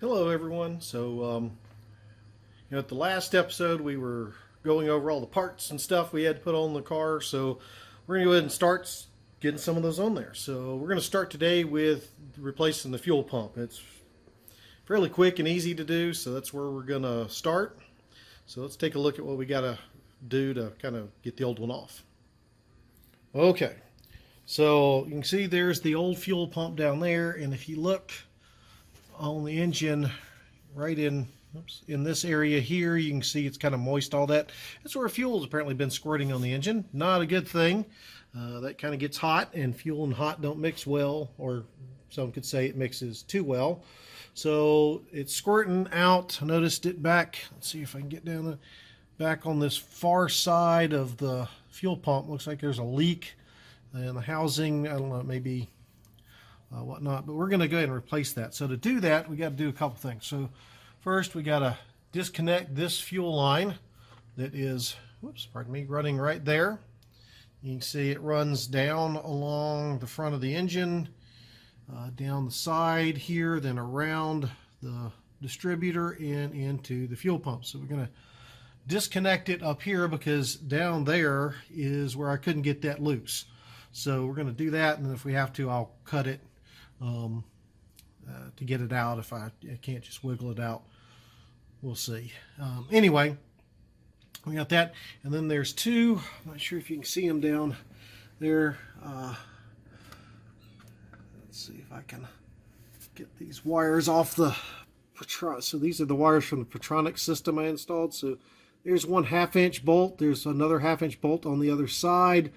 Hello everyone. At the last episode we were going over all the parts and stuff we had to put on the car, so we're going to go ahead and start getting some of those on there. So we're going to start today with replacing the fuel pump. It's fairly quick and easy to do, so that's where we're going to start. So let's take a look at what we got to do to kind of get the old one off. Okay, so you can see there's the old fuel pump down there, and if you look on the engine right in this area here, you can see it's kind of moist, all that. That's where fuel's apparently been squirting on the engine. Not a good thing. That kind of gets hot, and fuel and hot don't mix well, or some could say it mixes too well. So it's squirting out. I noticed it back. Let's see if I can get down back on this far side of the fuel pump. Looks like there's a leak in the housing. I don't know, maybe whatnot, but we're going to go ahead and replace that. So to do that, we got to do a couple things. So first, we got to disconnect this fuel line that is, running right there. You can see it runs down along the front of the engine, down the side here, then around the distributor and into the fuel pump. So we're going to disconnect it up here because down there is where I couldn't get that loose. So we're going to do that, and if we have to, I'll cut it to get it out. If I can't just wiggle it out, we'll see. Anyway, we got that, and then there's two. I'm not sure if you can see them down there. Let's see if I can get these wires off the Patronic. So these are the wires from the Patronic system I installed. So there's one 1/2-inch bolt. There's another 1/2-inch bolt on the other side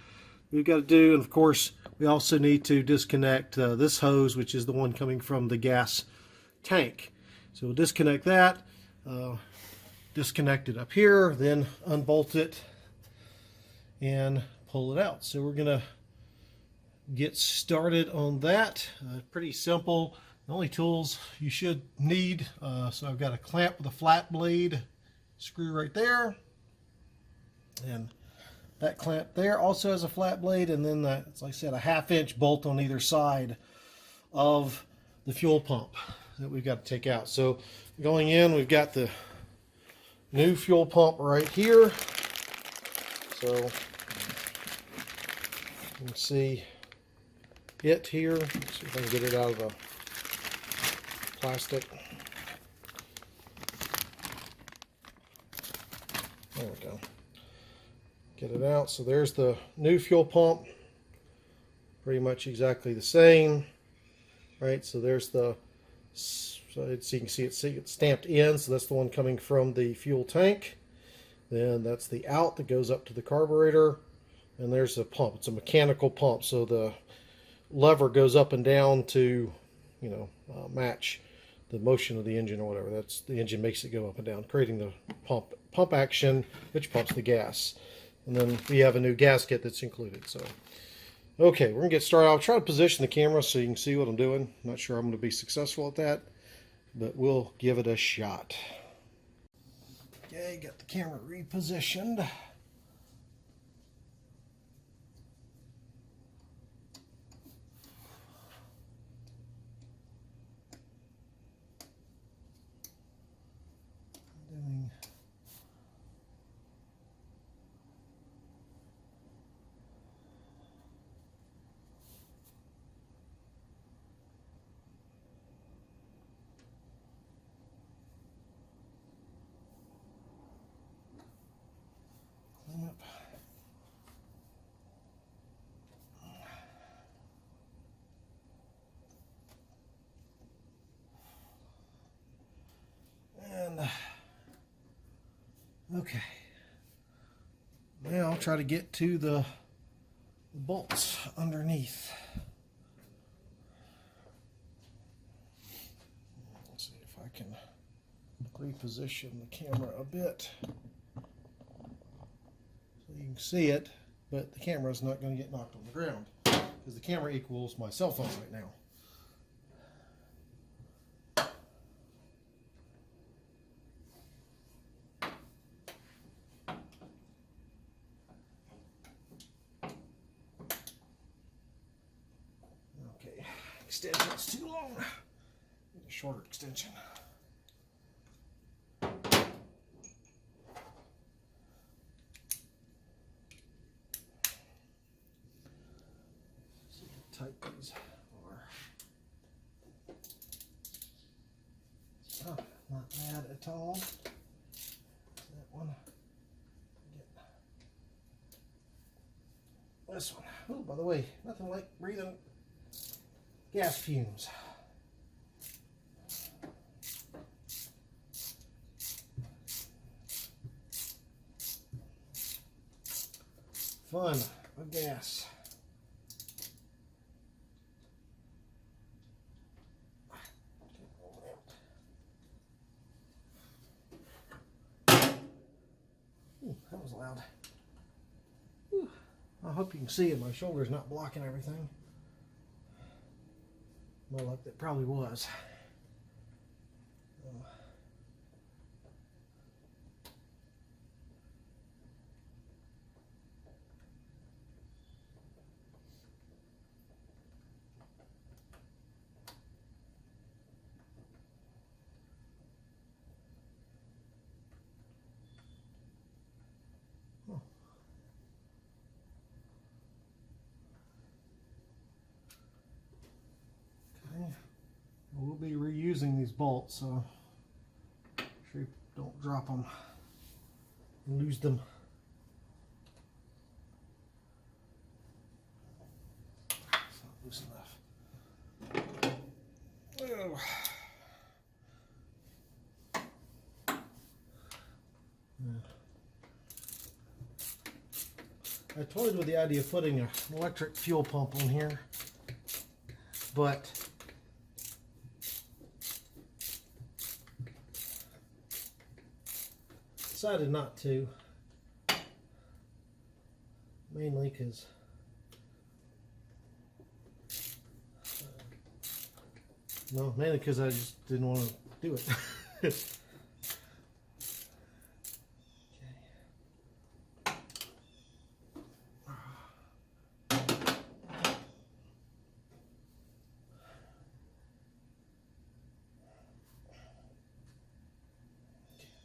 we've got to do, and of course we also need to disconnect this hose, which is the one coming from the gas tank. So we'll disconnect that, disconnect it up here, then unbolt it and pull it out. So we're going to get started on that. Pretty simple. The only tools you should need, so I've got a clamp with a flat blade, screw right there, and that clamp there also has a flat blade, and then it's like I said, a 1/2-inch bolt on either side of the fuel pump that we've got to take out. So going in, we've got the new fuel pump right here. So you can see it here. Let's see if I can get it out of the plastic. There we go. Get it out. So there's the new fuel pump, pretty much exactly the same, right? So there's the, so you can see it's stamped in, so that's the one coming from the fuel tank. Then that's the out that goes up to the carburetor, and there's the pump. It's a mechanical pump, so the lever goes up and down to, match the motion of the engine or whatever. That's the engine makes it go up and down, creating the pump action, which pumps the gas. And then we have a new gasket that's included. So, okay, we're going to get started. I'll try to position the camera so you can see what I'm doing. I'm not sure I'm going to be successful at that, but we'll give it a shot. Okay, got the camera repositioned. Okay, now I'll try to get to the bolts underneath. Let's see if I can reposition the camera a bit so you can see it, but the camera is not going to get knocked on the ground because the camera equals my cell phone right now. extension is too long. Need a shorter extension. tight these are. Oh, not bad at all. That one. Get this one. Oh, by the way, nothing like breathing gas fumes. Fun with gas. Ooh, that was loud. Ooh, I hope you can see it. My shoulder's not blocking everything. More like that probably was. We'll be reusing these bolts, so make sure you don't drop them and lose them. It's not loose enough. Oh. I toyed with the idea of putting an electric fuel pump on here, but decided not to, mainly because mainly because I just didn't want to do it.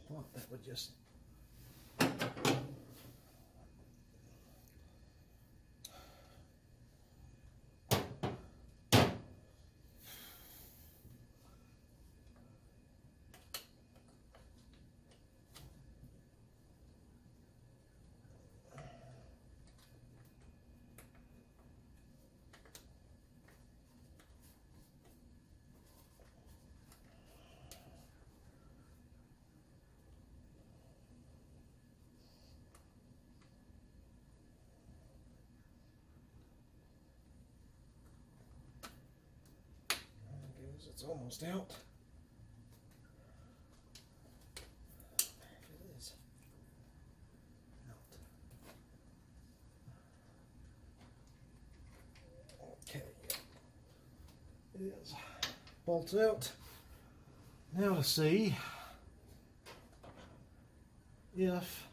Thought that would just it's almost out. It is out. Okay, it is. Bolts out. Now to see if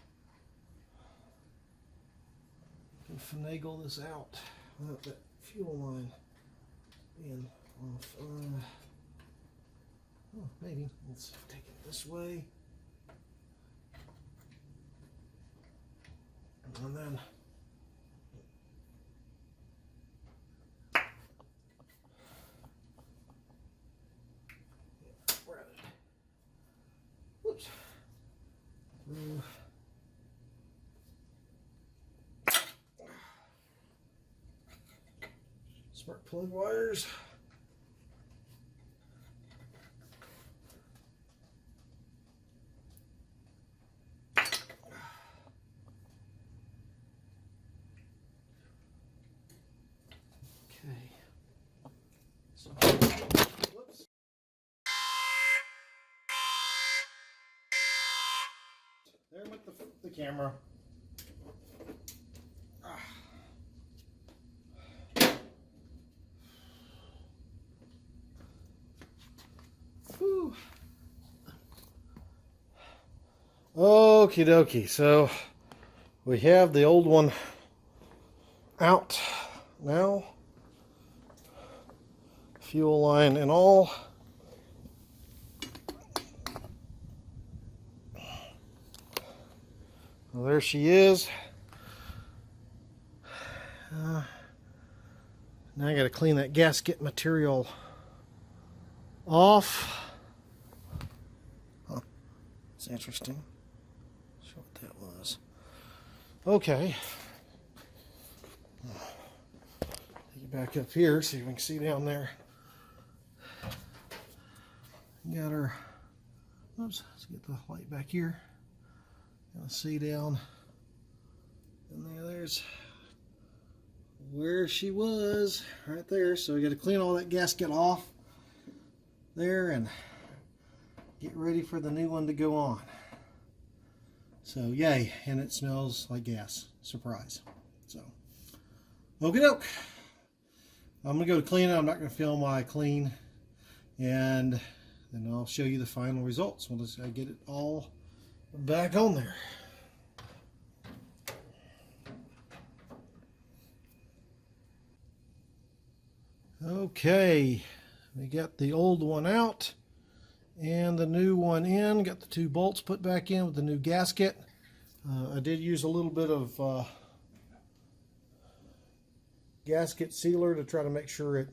I can finagle this out without that fuel line being off. Oh, maybe. Let's take it this way. And then whoops. Smart plug wires. So, whoops. There went the camera. Whew. Okie dokie. So we have the old one out now. Fuel line and all. Well, there she is. Now I got to clean that gasket material off. Huh. It's interesting. That's what that was. Okay. Take it back up here so you can see down there. Got our, oops, let's get the light back here. Got to see down in there, there's where she was, right there. So we got to clean all that gasket off there and get ready for the new one to go on. So yay, and it smells like gas. Surprise. So, okie doke. I'm going to go clean it. I'm not going to film while I clean. And then I'll show you the final results once I get it all back on there. Okay, we got the old one out and the new one in. Got the two bolts put back in with the new gasket. I did use a little bit of gasket sealer to try to make sure it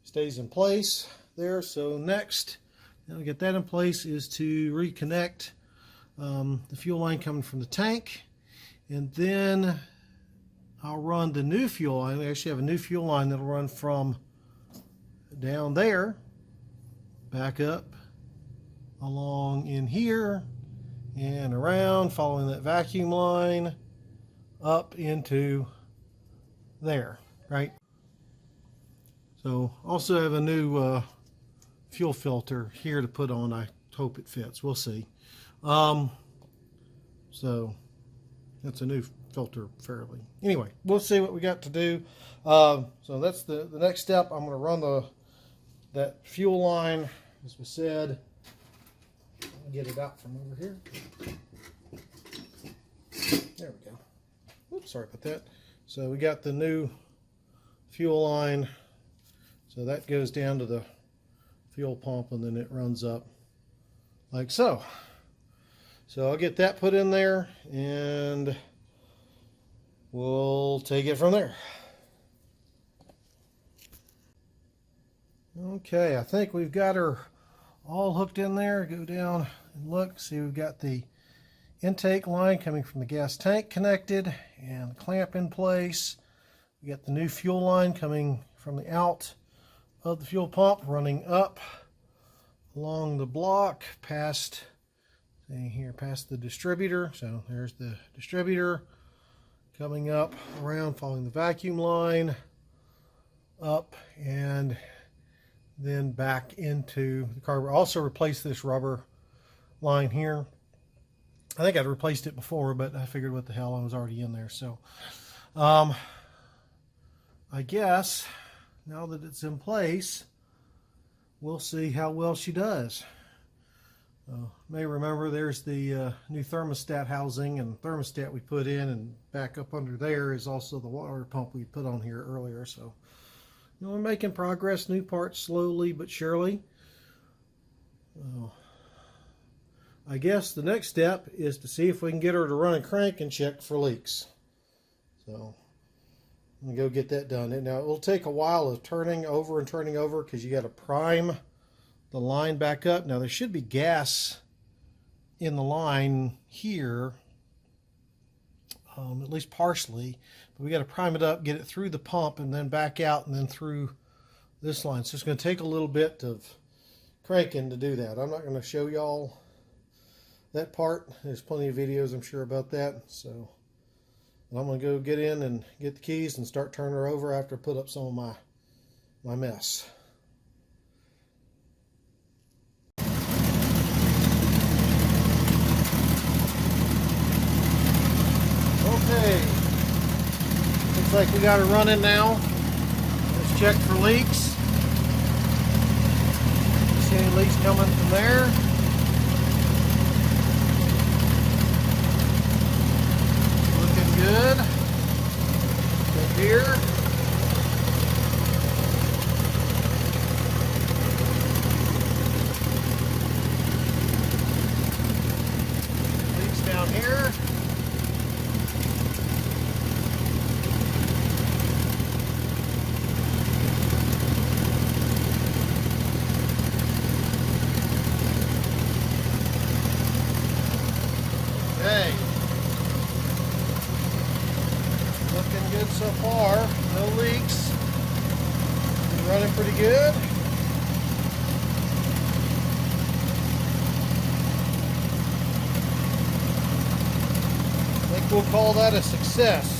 stays in place there. So next, now to get that in place, is to reconnect the fuel line coming from the tank, and then I'll run the new fuel line. We actually have a new fuel line that'll run from down there back up along in here and around, following that vacuum line up into there, right? So also have a new fuel filter here to put on. I hope it fits. We'll see. So that's a new filter fairly. Anyway, we'll see what we got to do. So that's the next step. I'm going to run that fuel line, as we said. I'll get it out from over here. There we go. Oops, sorry about that. So we got the new fuel line. So that goes down to the fuel pump, and then it runs up like so. So I'll get that put in there, and we'll take it from there. Okay, I think we've got her all hooked in there. Go down and look. See, we've got the intake line coming from the gas tank connected and the clamp in place. We got the new fuel line coming from the out of the fuel pump, running up along the block past, see here, past the distributor. So there's the distributor. Coming up around, following the vacuum line, up, and then back into the carburetor. Also replaced this rubber line here. I think I'd replaced it before, but I figured what the hell, I was already in there. So I guess now that it's in place, we'll see how well she does. You may remember there's the new thermostat housing and thermostat we put in, and back up under there is also the water pump we put on here earlier. So, you know, we're making progress, new parts slowly but surely. I guess the next step is to see if we can get her to run a crank and check for leaks. So I'm going to go get that done. Now it will take a while of turning over because you got to prime the line back up. Now there should be gas in the line here, at least partially, but we got to prime it up, get it through the pump, and then back out, and then through this line. So it's going to take a little bit of cranking to do that. I'm not going to show y'all that part. There's plenty of videos, I'm sure, about that. So I'm going to go get in and get the keys and start turning her over after I put up some of my mess. Okay, looks like we got her running now. Let's check for leaks. See any leaks coming from there? Looking good. Good here. Leaks down here. running pretty good. I think we'll call that a success.